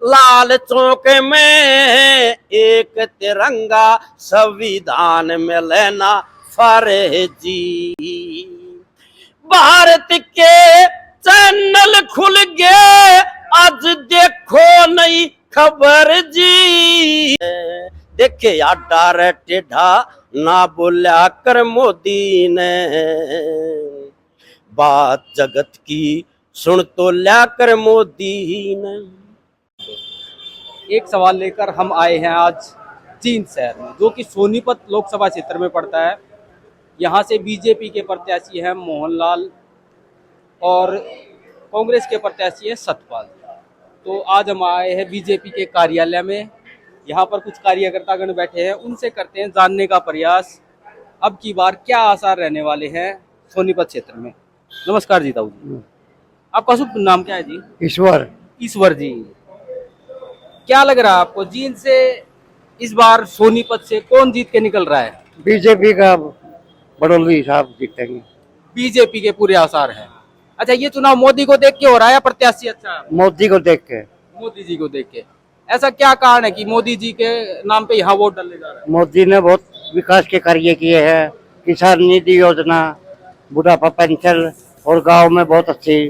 लाल चौक में एक तिरंगा संविधान में लेना फर्जी। भारत के चैनल खुल गए आज देखो नई खबर जी। देखे या डार टेढ़ा ना बोला कर मोदी ने, बात जगत की सुन तो ल्या कर मोदी ने। एक सवाल लेकर हम आए हैं आज जींद शहर में, जो कि सोनीपत लोकसभा क्षेत्र में पड़ता है। यहाँ से बीजेपी के प्रत्याशी हैं मोहनलाल और कांग्रेस के प्रत्याशी हैं सतपाल। तो आज हम आए हैं बीजेपी के कार्यालय में। यहाँ पर कुछ कार्यकर्तागण बैठे हैं, उनसे करते हैं जानने का प्रयास अब की बार क्या आसार रहने वाले हैं सोनीपत क्षेत्र में। नमस्कार जी ताऊ जी, आपका शुभ नाम क्या है जी? ईश्वर। ईश्वर जी, क्या लग रहा है आपको जींद से इस बार सोनीपत से कौन जीत के निकल रहा है? बीजेपी का बड़ौली साहब जीतेंगे। बीजेपी के पूरे आसार हैं। अच्छा, ये चुनाव मोदी को देख के हो रहा है या प्रत्याशी अच्छा है? मोदी को देख के। मोदी जी को देख के। ऐसा क्या कारण है कि मोदी जी के नाम पे यहाँ वोट डालने जा रहा है? मोदी ने बहुत विकास के कार्य किए हैं, किसान निधि योजना, बुढ़ापा पेंशन और गांव में बहुत अच्छे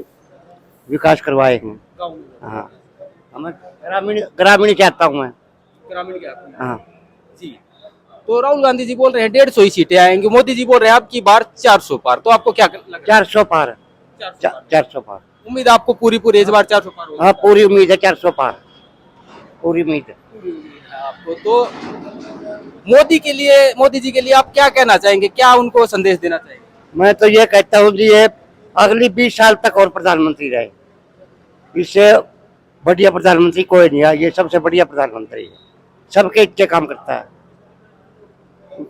विकास करवाए हैं। गाँव में। हाँ, हमें ग्रामीण ग्रामीण चाहता हूँ मैं। ग्रामीण के हाथ में। हाँ जी, तो राहुल गांधी जी बोल रहे हैं 150 ही सीटें आएंगी, मोदी जी बोल रहे हैं अब की बार 400 पार। तो आपको क्या लगता है? 400 पार। 400 पार। उम्मीद आपको पूरी इस बार 400 पार होगी? हाँ, पूरी उम्मीद है 400 पार, पूरी उम्मीद है। आपको तो मोदी जी के लिए आप क्या कहना चाहेंगे, क्या उनको संदेश देना चाहेंगे? मैं तो ये कहता हूँ जी, ये अगली 20 साल तक और प्रधानमंत्री रहे। इससे बढ़िया प्रधानमंत्री कोई नहीं है, ये सबसे बढ़िया प्रधानमंत्री है, सबके अच्छे काम करता है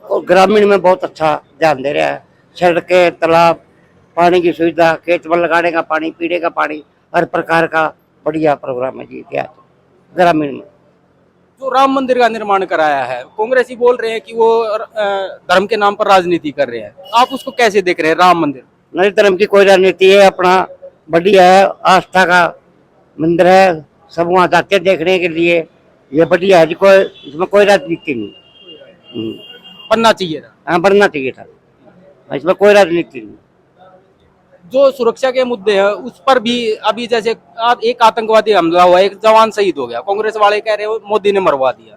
और ग्रामीण में बहुत अच्छा ध्यान दे रहा है। सड़कें, तालाब, पानी की सुविधा, खेत में लगाने का पानी, पीने का पानी, हर प्रकार का बढ़िया प्रोग्राम है जी ग्रामीण में। जो राम मंदिर का निर्माण कराया है, कांग्रेसी बोल रहे हैं कि वो धर्म के नाम पर राजनीति कर रहे हैं, आप उसको कैसे देख रहे हैं? राम मंदिर नहीं, धर्म की कोई राजनीति है, अपना बढ़िया है, आस्था का मंदिर है, सब वहाँ जाते हैं देखने के लिए, ये बढ़िया है जी, कोई इसमें कोई राजनीति नहीं। बनना चाहिए था। हाँ, बनना चाहिए था, इसमें कोई राजनीति नहीं। जो सुरक्षा के मुद्दे हैं उस पर भी अभी जैसे एक आतंकवादी हमला हुआ, एक जवान शहीद हो गया, कांग्रेस वाले कह रहे हो मोदी ने मरवा दिया।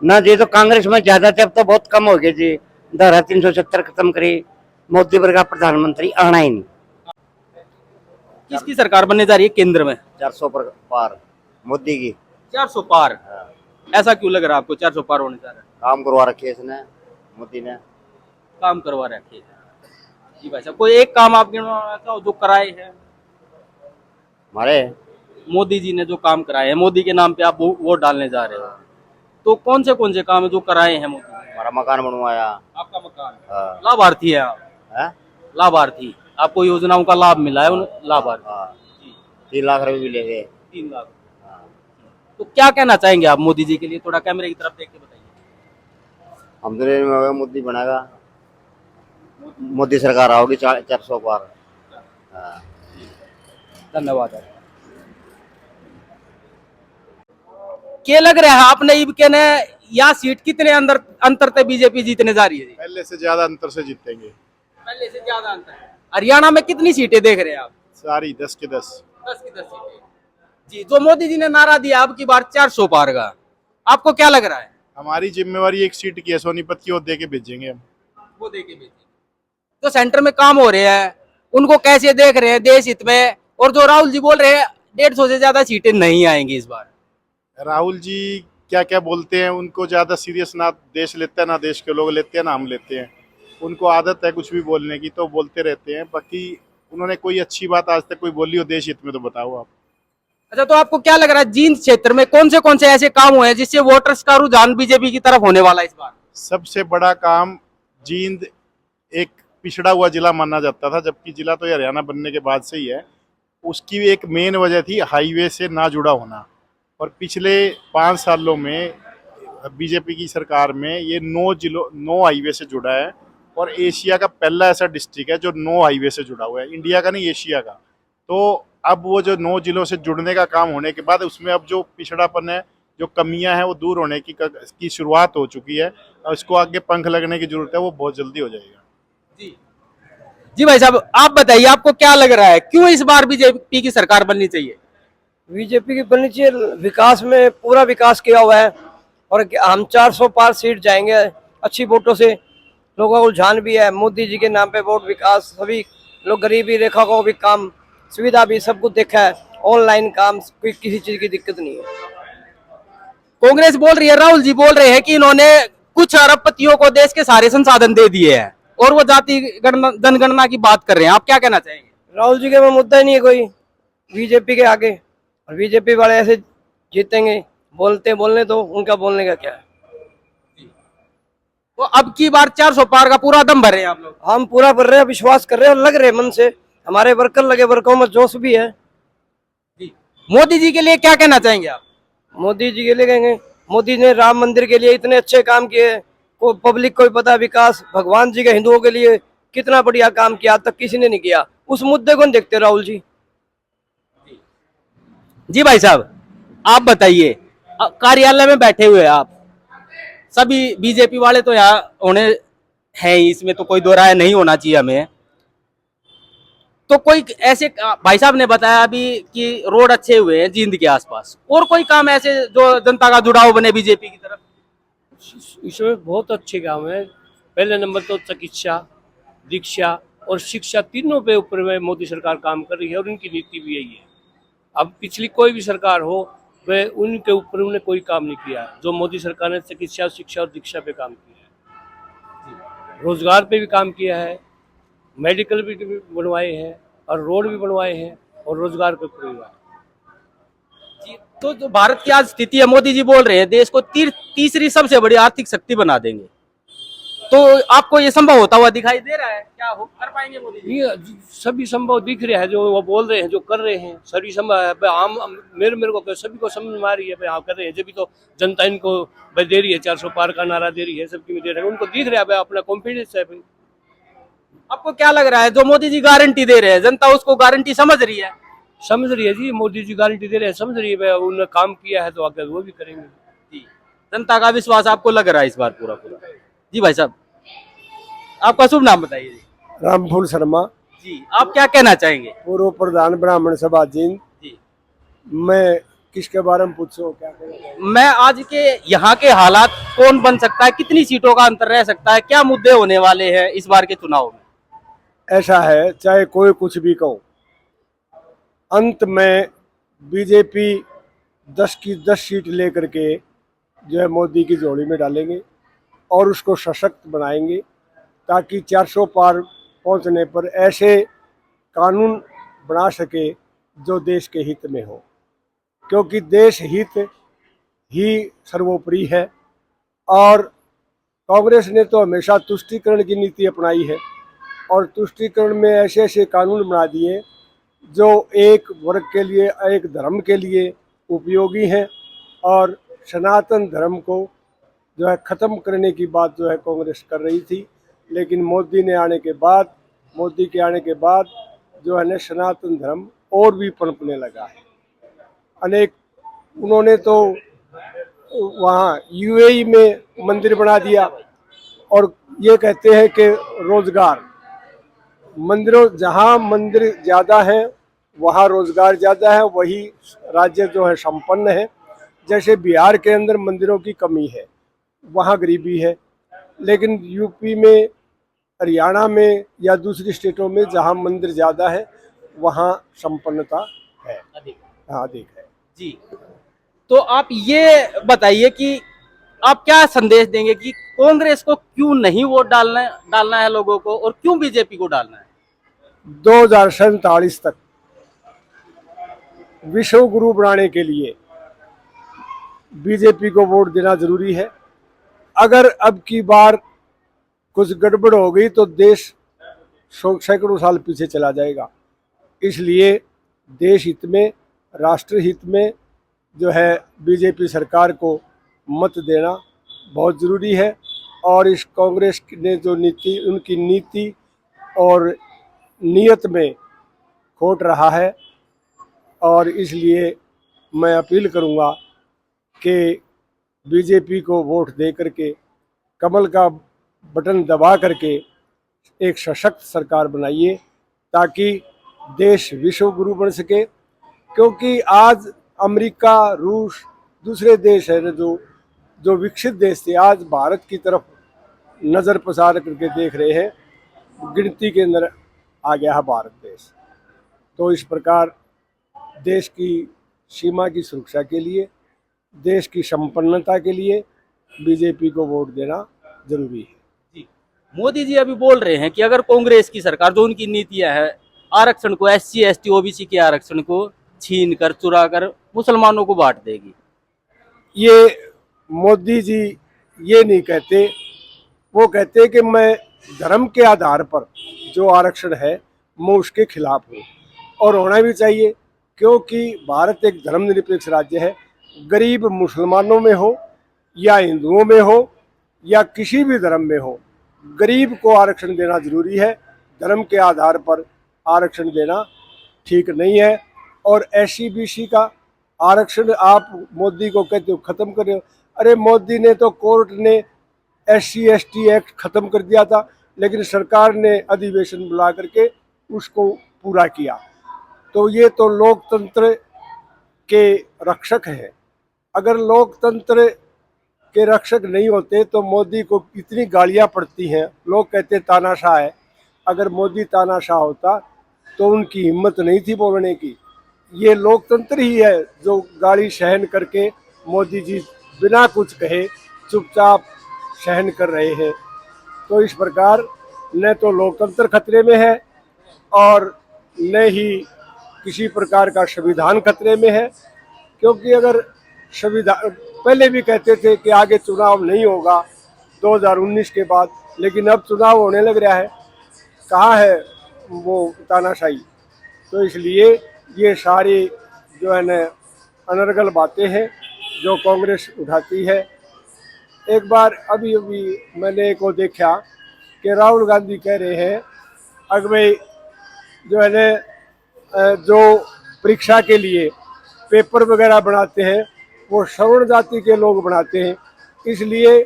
ना जी, तो कांग्रेस में ज्यादा थे, अब तो बहुत कम हो गए जी। धारा 370 खत्म करी, मोदी वर्ग का प्रधानमंत्री आना ही नहीं। किसकी सरकार बनने जा रही है केंद्र में? 400 पार मोदी की। 400 पार? ऐसा क्यों लग रहा है आपको 400 पार होने जा रहा है? काम करवा रखे इसने, मोदी ने काम करवा रखे हैं जी भाई साहब। कोई एक काम आप गिनवाना चाहो जो कराए हैं हमारे? मोदी जी ने जो काम कराए हैं, मोदी के नाम पे आप वोट डालने जा रहे हो, तो कौन से काम है जो कराए हैं मोदी ने? हमारा मकान बनवाया। आपका मकान? हाँ। लाभार्थी है आप? है? लाभार्थी, आपको योजनाओं का लाभ मिला है? उन लाभार्थी। हाँ। 3 लाख रुपए मिले थे। 3 लाख। तो क्या कहना चाहेंगे आप मोदी जी के लिए? थोड़ा कैमरे की तरफ देख के बताइए। हम तो मोदी बनाएगा, मोदी सरकार आओगी 400 पार। हाँ। धन्यवाद। क्या लग रहा है आपने के ने यहाँ सीट कितने अंतर से बीजेपी जीतने जा रही है? पहले से ज्यादा अंतर से जीतेंगे। पहले से ज्यादा अंतर है। हरियाणा में कितनी सीटें देख रहे हैं आप? सारी 10 के 10। 10 की 10 सीटें जी। जो मोदी जी ने नारा दिया अब की बार 400 पार का, आपको क्या लग रहा है? हमारी जिम्मेवारी एक सीट की है सोनीपत की, वो दे के भेजेंगे हम। वो दे के भेजेंगे। जो सेंटर में काम हो रहे हैं उनको कैसे देख रहे हैं देश हित में? और जो राहुल जी बोल रहे हैं 150 से ज्यादा सीटें नहीं आएंगी इस बार। राहुल जी क्या क्या बोलते हैं, उनको ज्यादा सीरियस ना देश लेता है, ना देश के लोग लेते हैं, ना हम लेते हैं। उनको आदत है कुछ भी बोलने की, तो बोलते रहते हैं। बाकी उन्होंने कोई अच्छी बात आज तक कोई बोली हो देश हित में तो बताओ आप। अच्छा, तो आपको क्या लग रहा है जींद क्षेत्र में कौन से ऐसे काम हुए हैं जिससे वोटर्स का रुझान बीजेपी की तरफ होने वाला है इस बार? सबसे बड़ा काम, जींद एक पिछड़ा हुआ जिला माना जाता था, जबकि जिला तो हरियाणा बनने के बाद से ही है। उसकी एक मेन वजह थी हाईवे से ना जुड़ा होना, और पिछले 5 सालों में बीजेपी की सरकार में ये 9 हाईवे से जुड़ा है, और एशिया का पहला ऐसा डिस्ट्रिक्ट है जो 9 हाईवे से जुड़ा हुआ है, इंडिया का नहीं एशिया का। तो अब वो जो 9 जिलों से जुड़ने का काम होने के बाद उसमें अब जो पिछड़ापन है, जो कमियां हैं, वो दूर होने की शुरुआत हो चुकी है और इसको आगे पंख लगने की जरूरत है, वो बहुत जल्दी हो जाएगा। जी जी भाई साहब, आप बताइए आपको क्या लग रहा है, क्यों इस बार बीजेपी की सरकार बननी चाहिए? बीजेपी की बननी चाहिए। विकास में पूरा विकास किया हुआ है और हम 400 पार सीट जाएंगे अच्छी वोटों से। लोगों को रुझान भी है मोदी जी के नाम पे वोट, विकास, सभी लोग गरीबी रेखा को भी काम सुविधा भी सब कुछ देखा है, ऑनलाइन काम, कोई किसी चीज की दिक्कत नहीं है। कांग्रेस बोल रही है, राहुल जी बोल रहे हैं कि इन्होंने कुछ अरबपतियों को देश के सारे संसाधन दे दिए हैं और वो जाति जनगणना की बात कर रहे हैं। आप क्या कहना चाहेंगे? राहुल जी के में मुद्दा ही नहीं है कोई बीजेपी के आगे, और बीजेपी वाले ऐसे जीतेंगे। बोलने तो उनका बोलने का क्या है। तो अब की बार 400 पार का पूरा दम भर रहे हैं आप लोग? हम पूरा कर रहे हैं, विश्वास कर रहे हैं और लग रहे हैं मन से। हमारे वर्कर लगे, वर्करों में जोश भी है। मोदी जी के लिए क्या कहना चाहेंगे आप? मोदी जी के लिए कहेंगे, मोदी ने राम मंदिर के लिए इतने अच्छे काम किए, को पब्लिक को भी पता विकास, भगवान जी के हिंदुओं के लिए कितना बढ़िया काम किया, आज तक किसी ने नहीं किया। उस मुद्दे को नहीं देखते राहुल जी। जी भाई साहब, आप बताइए, कार्यालय में बैठे हुए आप सभी बीजेपी वाले तो यहाँ होने हैं ही, इसमें तो कोई दो राय नहीं होना चाहिए हमें। तो कोई ऐसे, भाई साहब ने बताया अभी कि रोड अच्छे हुए हैं जींद के आसपास, और कोई काम ऐसे जो जनता का जुड़ाव बने बीजेपी की तरफ? इसमें बहुत अच्छे काम है। पहले नंबर तो चिकित्सा, दीक्षा और शिक्षा, तीनों पे ऊपर में मोदी सरकार काम कर रही है और उनकी नीति भी यही है। अब पिछली कोई भी सरकार हो, वे उनके ऊपर उन्होंने कोई काम नहीं किया जो मोदी सरकार ने चिकित्सा, शिक्षा और दीक्षा पे काम किया है। रोजगार पे भी काम किया है, मेडिकल भी बनवाए हैं और रोड भी बनवाए हैं और रोजगार पे पूरी हुआ है। जी, तो जो भारत की आज स्थिति है, मोदी जी बोल रहे हैं देश को तीसरी सबसे बड़ी आर्थिक शक्ति बना देंगे, तो आपको ये संभव होता हुआ दिखाई दे रहा है? क्या हो कर पाएंगे मोदी जी? ये सभी संभव दिख रहा है, जो वो बोल रहे हैं, जो कर रहे हैं, सभी संभव है। आम मेरे को सभी को समझ में आ रही है, हाँ कर रहे हैं, जब तो जनता इनको दे रही है, 400 पार का नारा दे रही है, सबकी में दे रहे हैं, उनको दिख रहा है, अपना कॉन्फिडेंस है भाई। आपको क्या लग रहा है, जो मोदी जी गारंटी दे रहे हैं जनता उसको गारंटी समझ रही है? समझ रही है जी, मोदी जी गारंटी दे रहे हैं, समझ रही है, उन्होंने काम किया है तो आगे वो भी करेंगे जी। जनता का विश्वास आपको लग रहा है इस बार पूरा पूरा? जी भाई साहब, आपका शुभ नाम बताइए जी। रामफूल शर्मा जी, आप क्या कहना चाहेंगे? पूर्व प्रधान ब्राह्मण सभा जींद जी, मैं किसके बारे में पूछो क्या करें? मैं आज के यहाँ के हालात, कौन बन सकता है, कितनी सीटों का अंतर रह सकता है, क्या मुद्दे होने वाले हैं इस बार के चुनाव में? ऐसा है, चाहे कोई कुछ भी कहो, अंत में बीजेपी 10 की 10 सीट लेकर के जो है मोदी की झोली में डालेंगे और उसको सशक्त बनाएंगे, ताकि 400 पार पहुंचने पर ऐसे कानून बना सके जो देश के हित में हो, क्योंकि देश हित ही सर्वोपरि है। और कांग्रेस ने तो हमेशा तुष्टीकरण की नीति अपनाई है और तुष्टीकरण में ऐसे ऐसे कानून बना दिए जो एक वर्ग के लिए, एक धर्म के लिए उपयोगी हैं, और सनातन धर्म को जो है ख़त्म करने की बात जो है कांग्रेस कर रही थी। लेकिन मोदी के आने के बाद जो है ना सनातन धर्म और भी पनपने लगा है। अनेक उन्होंने तो वहाँ यूएई में मंदिर बना दिया और ये कहते हैं कि रोजगार, मंदिरों, जहाँ मंदिर ज़्यादा है वहाँ रोजगार ज़्यादा है, वही राज्य जो है संपन्न है। जैसे बिहार के अंदर मंदिरों की कमी है, वहाँ गरीबी है, लेकिन यूपी में, हरियाणा में या दूसरी स्टेटों में जहाँ मंदिर ज़्यादा है वहाँ संपन्नता है, अधिक है जी। तो आप ये बताइए कि आप क्या संदेश देंगे कि कांग्रेस को क्यों नहीं वोट डालना है लोगों को, और क्यों बीजेपी को डालना है? 2047 तक विश्व गुरु बनाने के लिए बीजेपी को वोट देना जरूरी है। अगर अब की बार कुछ गड़बड़ हो गई तो देश सैकड़ों साल पीछे चला जाएगा। इसलिए देश हित में, राष्ट्र हित में जो है बीजेपी सरकार को मत देना बहुत ज़रूरी है। और इस कांग्रेस ने जो नीति, उनकी नीति और नीयत में खोट रहा है। और इसलिए मैं अपील करूंगा कि बीजेपी को वोट दे करके, कमल का बटन दबा करके एक सशक्त सरकार बनाइए, ताकि देश विश्व गुरु बन सके। क्योंकि आज अमेरिका, रूस, दूसरे देश है जो विकसित देश थे, आज भारत की तरफ नज़र पसार करके देख रहे हैं। गिनती के अंदर आ गया है भारत देश। तो इस प्रकार देश की सीमा की सुरक्षा के लिए, देश की संपन्नता के लिए बीजेपी को वोट देना जरूरी है। जी, मोदी जी अभी बोल रहे हैं कि अगर कांग्रेस की सरकार, जो उनकी नीतियां है, आरक्षण को, SC ST OBC के आरक्षण को छीन कर, चुरा कर मुसलमानों को बांट देगी। ये मोदी जी ये नहीं कहते, वो कहते कि मैं धर्म के आधार पर जो आरक्षण है मैं उसके खिलाफ हूँ, और होना भी चाहिए। क्योंकि भारत एक धर्मनिरपेक्ष राज्य है। गरीब मुसलमानों में हो या हिंदुओं में हो या किसी भी धर्म में हो, गरीब को आरक्षण देना जरूरी है। धर्म के आधार पर आरक्षण देना ठीक नहीं है। और SC BC का आरक्षण आप मोदी को कहते हो खत्म कर रहे हो। अरे मोदी ने तो, कोर्ट ने SC ST एक्ट खत्म कर दिया था, लेकिन सरकार ने अधिवेशन बुला करके उसको पूरा किया। तो ये तो लोकतंत्र के रक्षक हैं। अगर लोकतंत्र के रक्षक नहीं होते तो मोदी को इतनी गालियां पड़ती हैं। लोग कहते तानाशाह है। अगर मोदी तानाशाह होता तो उनकी हिम्मत नहीं थी बोलने की। ये लोकतंत्र ही है जो गाली सहन करके मोदी जी बिना कुछ कहे चुपचाप सहन कर रहे हैं। तो इस प्रकार न तो लोकतंत्र खतरे में है और न ही किसी प्रकार का संविधान खतरे में है। क्योंकि अगर संविधान, पहले भी कहते थे कि आगे चुनाव नहीं होगा 2019 के बाद, लेकिन अब चुनाव होने लग रहा है। कहाँ है वो तानाशाही? तो इसलिए ये सारी जो है न अनर्गल बातें हैं जो कांग्रेस उठाती है। एक बार अभी मैंने को देखा कि राहुल गांधी कह रहे हैं, अगर भाई जो है न जो परीक्षा के लिए पेपर वगैरह बनाते हैं वो सवर्ण जाति के लोग बनाते हैं, इसलिए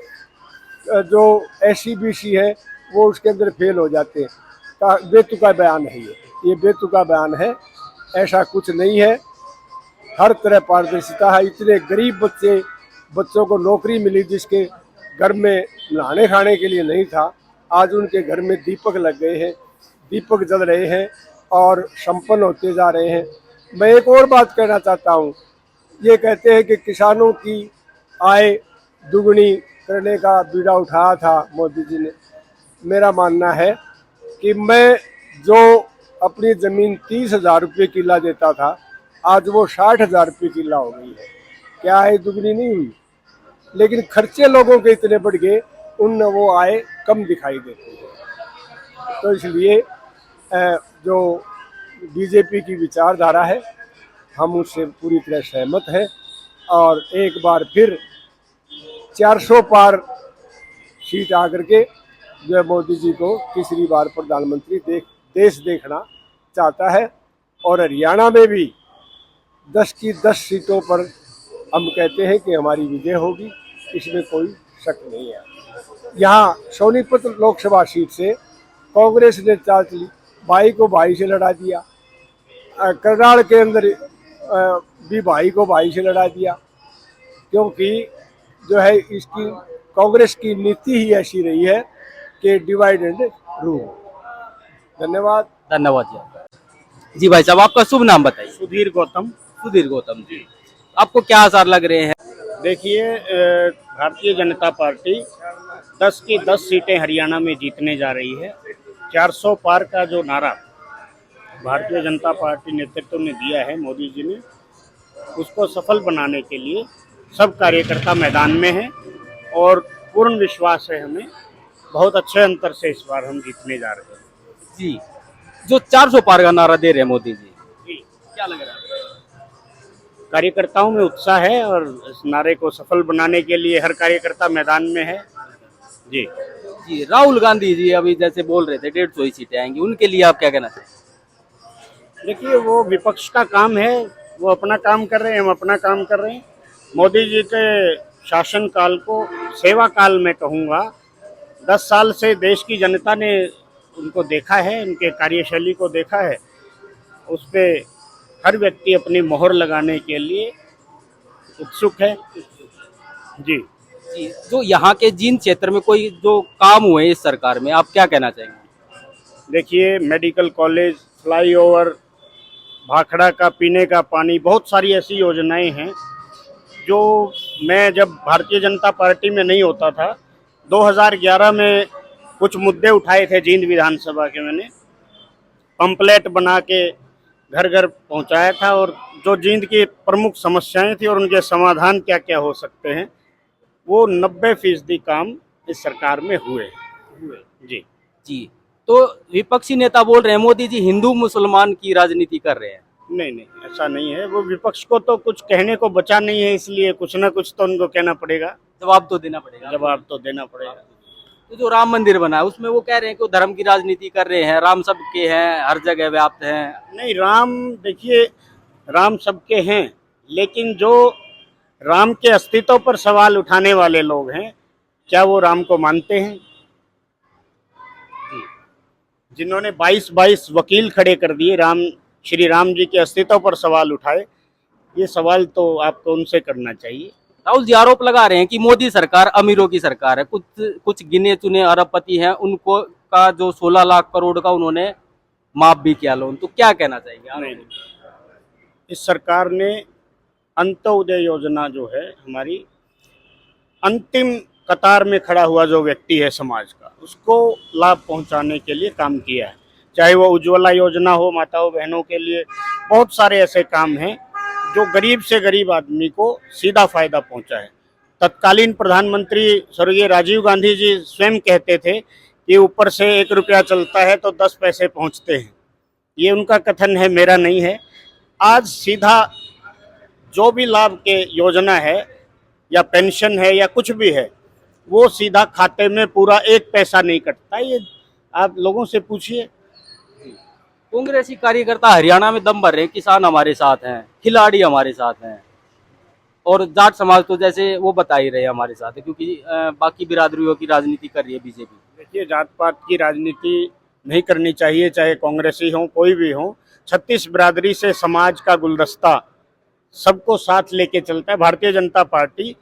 जो SC BC है वो उसके अंदर फेल हो जाते हैं। बेतुका बयान है ये बेतुका बयान है। ऐसा कुछ नहीं है। हर तरह पारदर्शिता है। इतने गरीब बच्चों को नौकरी मिली जिसके घर में नहाने खाने के लिए नहीं था, आज उनके घर में दीपक लग गए हैं, दीपक जल रहे हैं और संपन्न होते जा रहे हैं। मैं एक और बात कहना चाहता हूँ। ये कहते हैं कि किसानों की आय दुगनी करने का बीड़ा उठाया था मोदी जी ने। मेरा मानना है कि मैं जो अपनी ज़मीन 30,000 रुपये किला देता था, आज वो 60,000 रुपये किला हो गई है। क्या आय दुगनी नहीं हुई? लेकिन खर्चे लोगों के इतने बढ़ गए, उन वो आय कम दिखाई देती है। तो इसलिए जो बीजेपी की विचारधारा है हम उससे पूरी तरह सहमत हैं। और एक बार फिर 400 पार सीट आकर के जो है मोदी जी को तीसरी बार प्रधानमंत्री देश देखना चाहता है। और हरियाणा में भी 10 की 10 सीटों पर हम कहते हैं कि हमारी विजय होगी, इसमें कोई शक नहीं है। यहाँ सोनीपत लोकसभा सीट से कांग्रेस ने चाल चली, भाई को भाई से लड़ा दिया। करनाल के अंदर भी भाई को भाई से लड़ा दिया, क्योंकि जो है इसकी कांग्रेस की नीति ही ऐसी रही है कि डिवाइड एंड रूल। धन्यवाद। धन्यवाद जी आपका। जी भाई साहब, आपका शुभ नाम बताइए। सुधीर गौतम। सुधीर गौतम जी, आपको क्या आसार लग रहे हैं? देखिए, भारतीय जनता पार्टी 10 की 10 सीटें हरियाणा में जीतने जा रही है। 400 पार का जो नारा भारतीय जनता पार्टी नेतृत्व ने दिया है मोदी जी ने, उसको सफल बनाने के लिए सब कार्यकर्ता मैदान में हैं और पूर्ण विश्वास है हमें बहुत अच्छे अंतर से इस बार हम जीतने जा रहे हैं। जी, जो 400 पार का नारा दे रहे हैं मोदी जी, क्या लग रहा है? कार्यकर्ताओं में उत्साह है और इस नारे को सफल बनाने के लिए हर कार्यकर्ता मैदान में है। जी जी, राहुल गांधी जी अभी जैसे बोल रहे थे 150 ही सीटें आएंगी, उनके लिए आप क्या कहना चाहेंगे? देखिए, वो विपक्ष का काम है, वो अपना काम कर रहे हैं, हम अपना काम कर रहे हैं। मोदी जी के शासन काल को सेवा काल में कहूँगा। 10 साल से देश की जनता ने उनको देखा है, उनके कार्यशैली को देखा है। उस पे हर व्यक्ति अपनी मोहर लगाने के लिए उत्सुक है। जी। जी, जो यहाँ के जींद क्षेत्र में कोई जो काम हुए इस सरकार में, आप क्या कहना चाहेंगे? देखिए, मेडिकल कॉलेज, फ्लाईओवर, भाखड़ा का पीने का पानी, बहुत सारी ऐसी योजनाएं हैं जो मैं जब भारतीय जनता पार्टी में नहीं होता था, 2011 में कुछ मुद्दे उठाए थे जींद विधानसभा के, मैंने पंपलेट बना के घर घर पहुंचाया था, और जो जींद की प्रमुख समस्याएं थी और उनके समाधान क्या क्या हो सकते हैं, वो 90% काम इस सरकार में हुए जी। जी, तो विपक्षी नेता बोल रहे हैं मोदी जी हिंदू मुसलमान की राजनीति कर रहे हैं। नहीं नहीं, ऐसा नहीं है। वो विपक्ष को तो कुछ कहने को बचा नहीं है, इसलिए कुछ ना कुछ तो उनको कहना पड़ेगा, जवाब तो देना पड़ेगा। जवाब तो देना पड़ेगा। तो जो राम मंदिर बना है उसमें वो कह रहे हैं कि वो धर्म की राजनीति कर रहे हैं, राम सबके हैं, हर जगह व्याप्त हैं। नहीं, राम, देखिए, राम सबके हैं, लेकिन जो राम के अस्तित्व पर सवाल उठाने वाले लोग हैं, क्या वो राम को मानते हैं? जिन्होंने 22 वकील खड़े कर दिए, श्री राम जी के अस्तित्व पर सवाल उठाए, ये सवाल तो आपको उनसे करना चाहिए। राहुल जी आरोप लगा रहे हैं कि मोदी सरकार अमीरों की सरकार है, कुछ गिने चुने अरबपति हैं, उनको का जो 16 लाख करोड़ का उन्होंने माफ भी किया लोन, तो क्या कहना चाहेंगे आप? नहीं, इस सरकार ने अंत्योदय योजना जो है, हमारी अंतिम कतार में खड़ा हुआ जो व्यक्ति है समाज का, उसको लाभ पहुंचाने के लिए काम किया है। चाहे वो उज्ज्वला योजना हो माताओं बहनों के लिए, बहुत सारे ऐसे काम हैं जो गरीब से गरीब आदमी को सीधा फायदा पहुंचा है। तत्कालीन प्रधानमंत्री स्वर्गीय राजीव गांधी जी स्वयं कहते थे कि ऊपर से 1 रुपया चलता है तो 10 पैसे पहुंचते हैं। ये उनका कथन है, मेरा नहीं है। आज सीधा जो भी लाभ के योजना है या पेंशन है या कुछ भी है, वो सीधा खाते में पूरा 1 पैसा नहीं कटता। ये आप लोगों से पूछिए। कांग्रेसी कार्यकर्ता हरियाणा में दम भर रहे हैं, किसान हमारे साथ हैं, खिलाड़ी हमारे साथ हैं, और जाट समाज तो जैसे वो बता ही रहे हमारे साथ है, क्योंकि बाकी बिरादरियों की राजनीति कर रही है बीजेपी। देखिए, जात पात की राजनीति नहीं करनी चाहिए, चाहे कांग्रेसी हो, कोई भी हो। 36 बिरादरी से समाज का गुलदस्ता सबको साथ लेके चलता है। भारतीय जनता पार्टी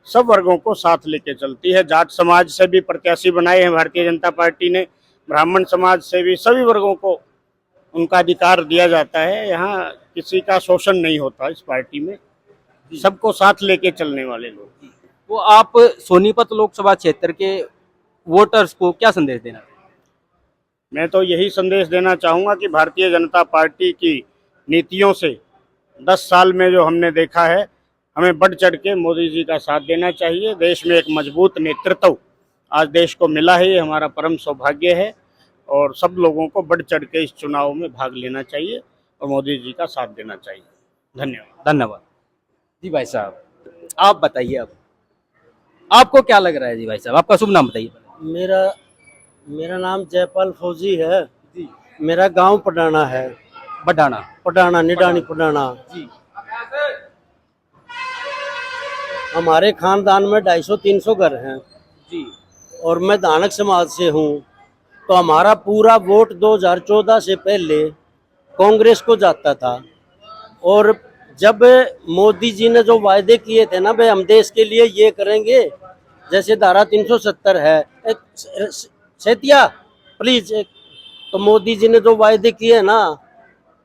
सब वर्गों को साथ लेके चलती है। जाट समाज से भी प्रत्याशी बनाए हैं भारतीय जनता पार्टी ने, ब्राह्मण समाज से भी, सभी वर्गों को उनका अधिकार दिया जाता है। यहाँ किसी का शोषण नहीं होता इस पार्टी में, सबको साथ लेके चलने वाले लोग। वो आप सोनीपत लोकसभा क्षेत्र के वोटर्स को क्या संदेश देना? मैं तो यही संदेश देना चाहूँगा कि भारतीय जनता पार्टी की नीतियों से 10 साल में जो हमने देखा है, हमें बढ़ चढ़ के मोदी जी का साथ देना चाहिए। देश में एक मजबूत नेतृत्व आज देश को मिला है, ये हमारा परम सौभाग्य है, और सब लोगों को बढ़ चढ़ के इस चुनाव में भाग लेना चाहिए और मोदी जी का साथ देना चाहिए। धन्यवाद। धन्यवाद जी। भाई साहब आप बताइए, अब आपको क्या लग रहा है? जी भाई साहब, आपका शुभ नाम बताइए। मेरा नाम जयपाल फौजी है जी। मेरा गांव पडाना है। पडाना निडानी पडाना जी। हमारे खानदान में 250-300 घर हैं जी, और मैं दानक समाज से हूँ। तो हमारा पूरा वोट 2014 से पहले कांग्रेस को जाता था, और जब मोदी जी ने जो वायदे किए थे ना, भाई हम देश के लिए ये करेंगे, जैसे धारा 370 है, सेतिया प्लीज, तो मोदी जी ने जो वायदे किए ना,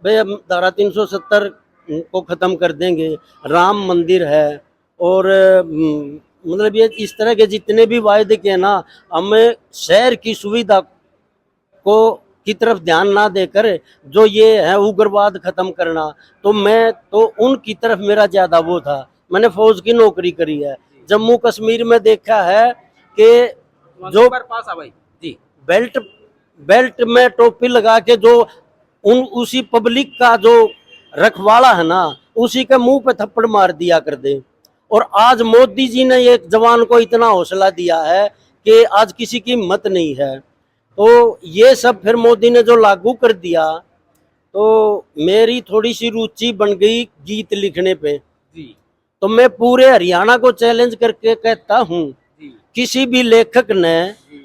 भाई हम धारा 370 को ख़त्म कर देंगे, राम मंदिर है, और मतलब ये इस तरह के जितने भी वायदे किए ना, हमें शहर की सुविधा को की तरफ ध्यान ना देकर जो ये है उग्रवाद खत्म करना, तो मैं तो उनकी तरफ मेरा ज़्यादा वो था। मैंने फौज की नौकरी करी है, जम्मू कश्मीर में देखा है कि जो भाई जी, बेल्ट में टोपी लगा के जो उसी पब्लिक का जो रखवाला है ना, उसी के मुंह पे थप्पड़ मार दिया कर दे। और आज मोदी जी ने एक जवान को इतना हौसला दिया है कि आज किसी की हिम्मत नहीं है। तो ये सब फिर मोदी ने जो लागू कर दिया, तो मेरी थोड़ी सी रुचि बन गई गीत लिखने पे। जी तो मैं पूरे हरियाणा को चैलेंज करके कहता हूँ, जी किसी भी लेखक ने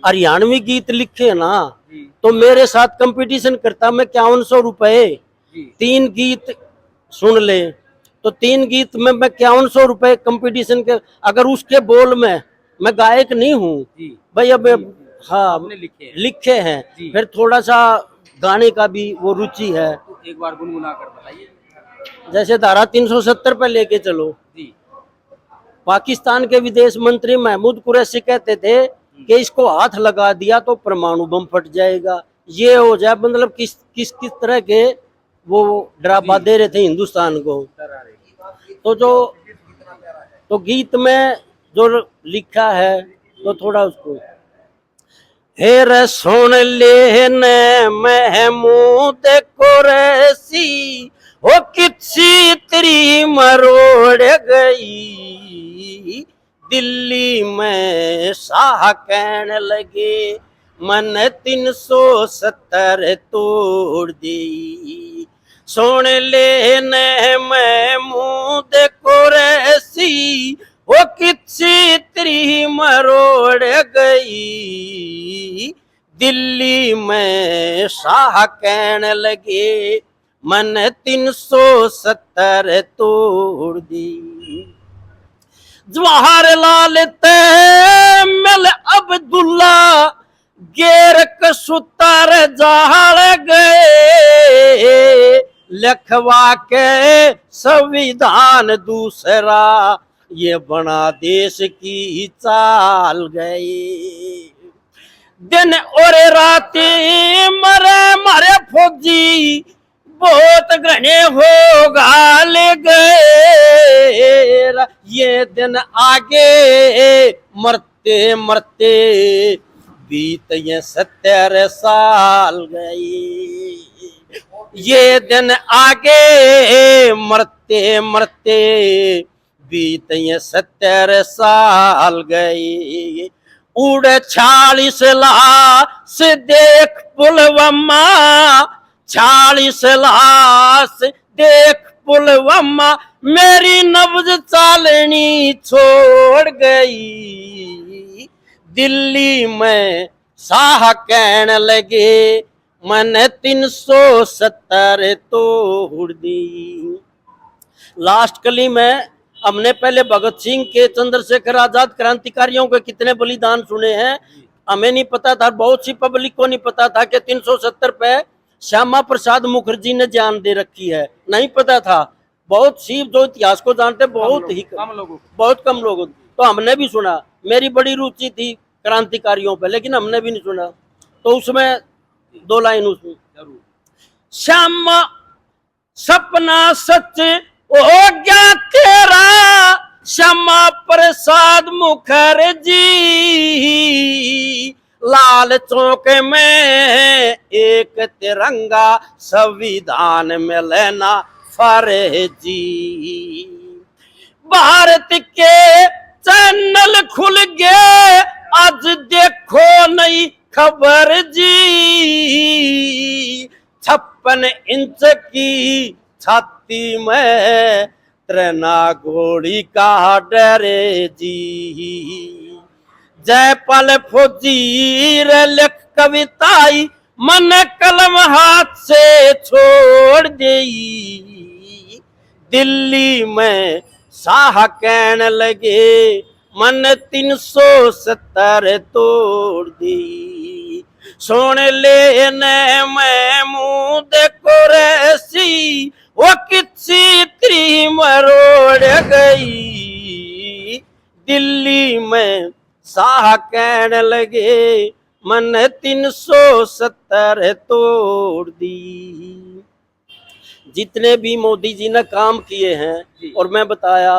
हरियाणवी गीत लिखे ना जी तो मेरे साथ कंपटीशन करता। मैं 5100 रुपए जी 3 गीत सुन ले, तो 3 गीत में मैं 5100 रुपए कंपटीशन के। अगर उसके बोल में मैं गायक नहीं हूँ जी भाई, अब हाँ आपने लिखे हैं। लिखे हैं, जी। फिर थोड़ा सा गाने का भी वो रुचि है। तो एक बार गुनगुना कर बताइए। जैसे धारा 370 पे लेके चलो। जी पाकिस्तान के विदेश मंत्री महमूद कुरैशी कहते थे कि इसको हाथ लगा दिया तो परमाणु बम फट जाएगा, ये हो जाए। मतलब किस किस किस तरह के वो डरावा दे रहे थे हिंदुस्तान को। तो गीत में जो लिखा है तो थोड़ा उसको हेर सुन ले ने महमूद कुरैशी हो किसी तेरी मरोड़ गई, दिल्ली में शाह कहने लगे मन 370 तोड़ दी। सुन ले ने महमूद कुरैशी वो किसी तेरी मरोड़ गई, दिल्ली में शाह कहने लगे मन 370 तोड़ दी। जवाहरलाल तैमल अब्दुल्ला गेर कसुतर जाल गए, लखवा के संविधान दूसरा ये बना देश की चाल गए। दिन और राती मरे मारे फौजी बहुत घने हो गाल गए, ये दिन आगे मरते मरते बीत ये 70 साल गए, ये दिन आगे मरते मरते बीत ये 70 साल गए। उड़ 46 लाश देख पुलवामा, 46 लाश देख पुलवामा, मेरी नब्ज चालनी छोड़ गई, दिल्ली में शाह कहने लगे मन 370 तोड़ दी। लास्ट कली में हमने पहले भगत सिंह के, चंद्रशेखर आजाद क्रांतिकारियों के कितने बलिदान सुने हैं। हमें नहीं पता था, बहुत सी पब्लिक को नहीं पता था कि 370 पे श्यामा प्रसाद मुखर्जी ने जान दे रखी है, नहीं पता था। बहुत सी जो इतिहास को जानते बहुत ही बहुत कम लोग। तो हमने भी सुना, मेरी बड़ी रुचि थी क्रांतिकारियों पे, लेकिन हमने भी नहीं सुना। तो उसमें 2 लाइन उसमें श्यामा सपना सच हो गया तेरा, श्यामा प्रसाद मुखर्जी, लाल चौक में एक तिरंगा संविधान में लेना फर्जी। भारत के चैनल खुल गए आज देखो नई खबर जी, 56 इंच की छाती में त्रेना घोड़ी का डरे जी। जयपाल फौजी लिख कविताई मन कलम हाथ से छोड़ देई, दिल्ली में शाह कहने लगे मन 370 तोड़ दी। सुन ले महमूद कुरैशी वो किसी त्री मरोड़ गई, दिल्ली में शाह कहने लगे मन 370 तोड़ दी। जितने भी मोदी जी ने काम किए हैं और मैं बताया,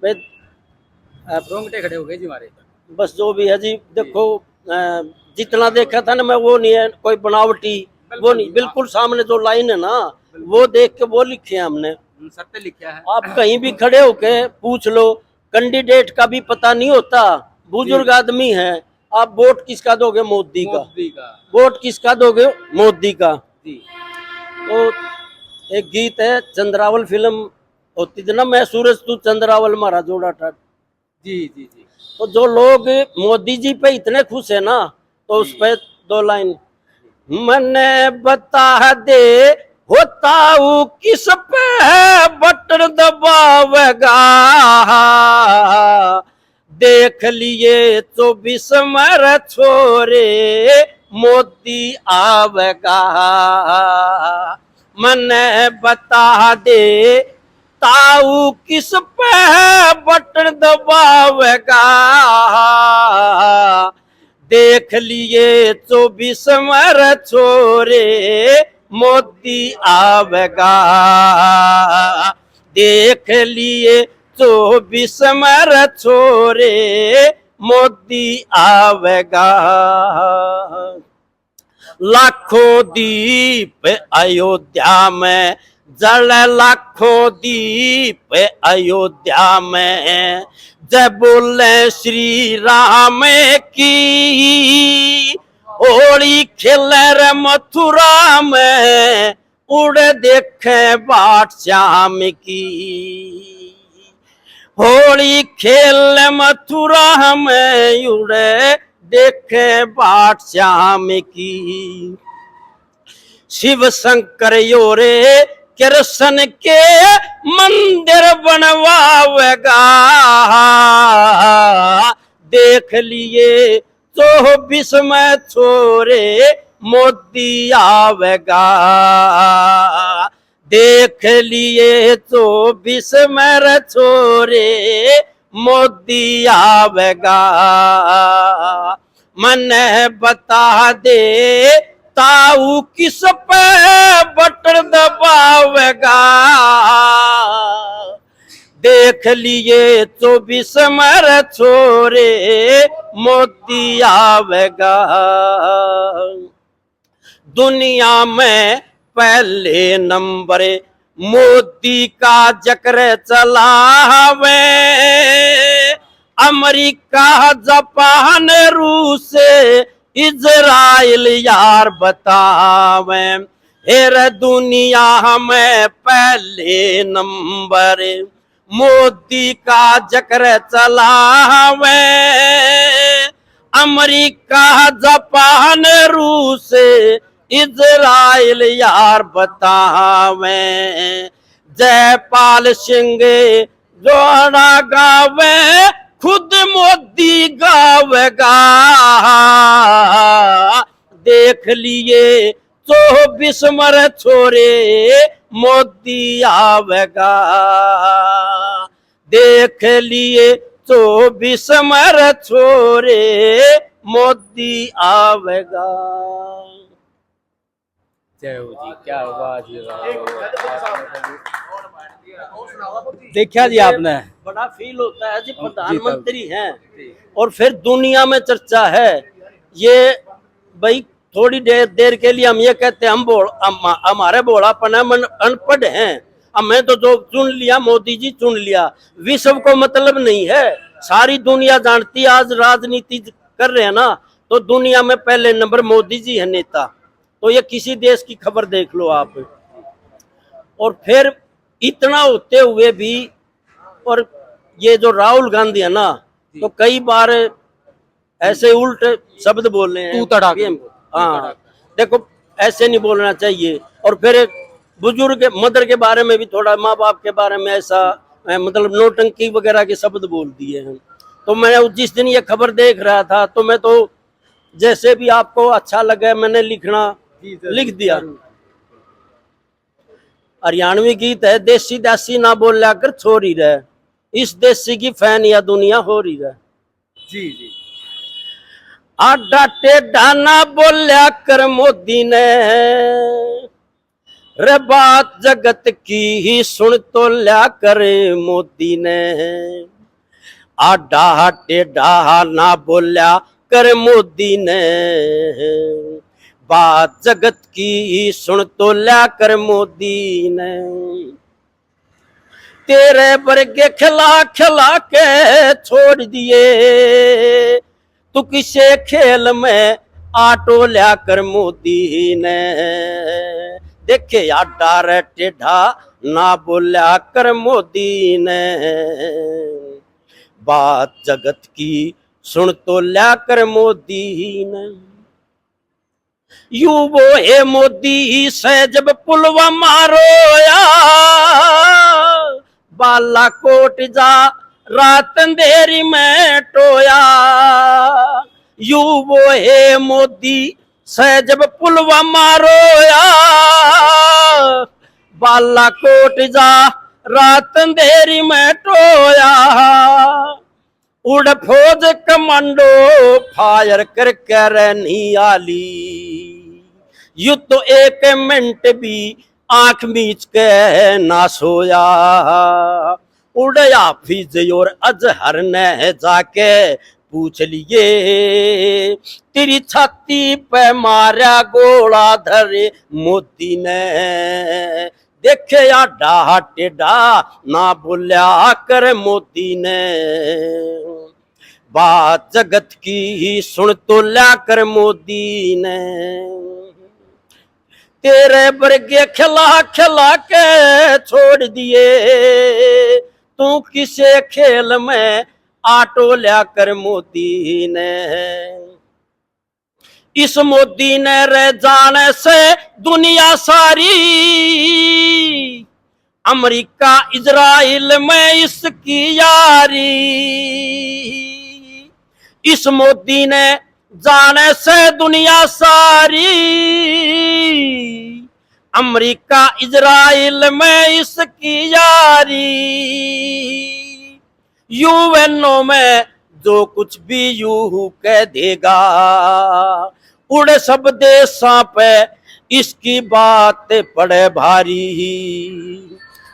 मैं रोंगटे खड़े हो गए जी हमारे। बस जो भी है जी, देखो जितना देखा था ना मैं, वो नहीं है कोई बनावटी, वो नहीं, बिल्कुल सामने जो लाइन है ना वो देख के वो लिखे हमने, सत्य लिखा है। आप कहीं भी खड़े होके पूछ लो, कैंडिडेट का भी पता नहीं होता, बुजुर्ग आदमी है, आप वोट किसका दोगे? मोदी का। वोट किसका दोगे? मोदी का। जी। तो एक गीत है, चंद्रावल फिल्म होती थी ना, मैं सूरज तू चंद्रावल मारा जोड़ा था। जी जी जी। तो जो लोग मोदी जी पे इतने खुश है ना, तो उस पे 2 लाइन, मने बता दे होता हूँ किस पे बटन दबावेगा, देख लिए 24 मर छोरे मोदी आवेगा, मने बता दे ताऊ किस पे बटन दबावेगा, देख लिए 24 मर छोरे मोदी आवेगा, देख लिए 24 मर छोरे मोदी आवेगा। लाखों दीप अयोध्या में जल, लाखों दीप अयोध्या में, जय बोले श्री राम की, होली खेले रे मथुरा में, उड़ देखे बाट श्याम की, होली खेल मथुरा में, उड़े देखे बाट श्याम की, शिव शंकर योरे कृष्ण के मंदिर बनवावेगा, देख लिए 24 में छोरे मोदी आवेगा, देख लिए 24 में छोरे मोदी आवेगा, मने बता दे ताऊ किस पे बटन दबावेगा, देख लिए 24 मर छोरे मोदी आवेगा। दुनिया में पहले नंबर मोदी का जिक्र चलावे, अमेरिका जापान रूस इजराइल यार बतावे, हेर दुनिया में पहले नंबर मोदी का जिक्र चलावे, अमेरिका जापान रूस इजराइल यार बतावे, जयपाल सिंह जोड़ा गावे खुद मोदी गावेगा, देख लिए 24 मर छोरे मोदी आवेगा, देख लिए 24 मर छोरे मोदी आवेगा। जय हो जी, क्या आवाज है। देखा जी आपने, बड़ा फील होता है जी, प्रधानमंत्री हैं और फिर दुनिया में चर्चा है। ये भाई थोड़ी देर के लिए हम ये कहते हैं हमारे भोलापन है, अनपढ़ हैं, हमें तो जो चुन लिया मोदी जी चुन लिया, विश्व को मतलब नहीं है, सारी दुनिया जानती है। आज राजनीति कर रहे हैं ना, तो दुनिया में पहले नंबर मोदी जी है नेता, तो ये किसी देश की खबर देख लो आप। और फिर इतना होते हुए भी, और ये जो राहुल गांधी है ना, तो कई बार ऐसे उल्ट शब्द बोल रहे हैं। हाँ देखो, ऐसे नहीं बोलना चाहिए। और फिर बुजुर्ग मदर के बारे में भी थोड़ा, माँ बाप के बारे में ऐसा मतलब नौटंकी वगैरह के शब्द बोल दिए हैं। तो मैं जिस दिन ये खबर देख रहा था, तो मैं तो जैसे भी आपको अच्छा लगे मैंने लिख दिया। हरियाणवी गीत है, देसी दासी ना बोलिया कर छोरी रहे, इस देसी की फैन या दुनिया हो रही रहे। जी जी। आडा टेढ़ा ना बोलिया कर मोदी ने, रे बात जगत की ही सुन तो लिया करे मोदी ने, आडा टेढ़ा ना बोलिया कर मोदी ने, बात जगत की ही सुन तो लिया कर मोदी ने, तेरे वर्गे खिला खिला के छोड़ दिए, तू किसे खेल में आटो लिया कर मोदी ने, देखे या डार टेढ़ा ना बोल्या कर मोदी ने, बात जगत की सुन तो ल्या कर मोदी ने। यू वो है मोदी से जब पुलवामा रोया, बालाकोट जा रात अंधेरी में टोया। यू वो है मोदी से जब पुलवामा रोया, बालाकोट जा रात अंधेरी में टोया। उड़ फौज कमांडो फायर कर कर नहीं आली, यू तो एक मिनट भी आंख मीच के ना सोया। उड़या फिज और अजहर ने जाके पूछ लिए, तेरी छाती पे मारा गोला धरे मोदी ने। देखे या डाह टेढ़ा ना बोल्या कर मोदी ने, बात जगत की सुन तो ल्या कर मोदी ने। तेरे बरगे खिला खिला के छोड़ दिए, तू किसे खेल में आटो ल्या कर मोदी ने। इस मोदी ने रह जाने से दुनिया सारी, अमेरिका इजराइल में इसकी यारी। इस मोदी ने जाने से दुनिया सारी, अमेरिका इजराइल में इसकी यारी। यूएनओ में जो कुछ भी यू कह देगा, उड़े सब देशों पे इसकी बात पड़े भारी।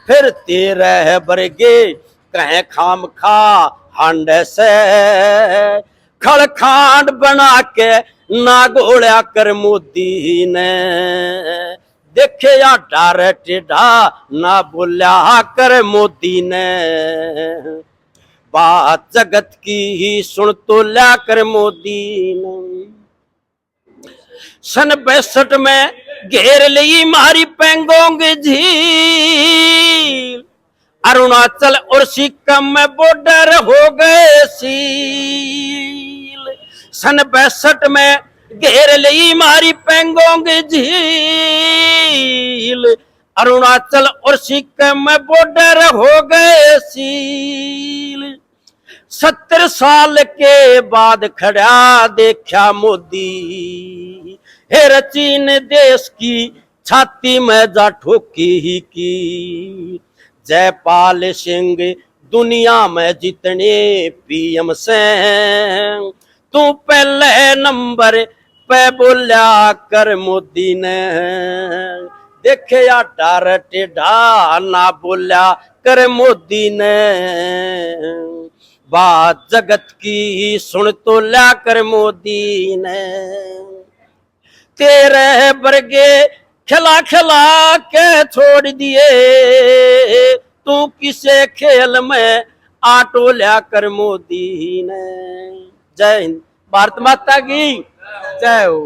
फिर 13 बरगे कहें खाम खा हांड से, खड़खांड बना के ना गोल्या कर मोदी ने। देखे या डार टेढ़ा ना बोल्या कर मोदी ने, बात जगत की ही सुन तो ल्या कर मोदी ने। सन 62 में घेर ली मारी पेंगोंग झील, अरुणाचल और सिक्किम में बॉर्डर हो गए सील। सन 62 में घेर ली मारी पेंगोंग झील, अरुणाचल और सिक्किम में बॉर्डर हो गए सील। 70 साल के बाद खड़ा देखा मोदी, हेर चीन देश की छाती में जा ठोकी ही की। जयपाल सिंह दुनिया में जितने पीएम से, तू पहले नंबर पे बोल्या कर मोदी ने। देखे या डार टेढ़ा ना बोल्या कर मोदी ने, बात जगत की सुन तो ल्या कर मोदी ने। 13 बरगे खिला खिला के छोड़ दिए, तू किसे खेल में आटो ल्या कर मोदी ने। जय हिंद, भारत माता की जय हो।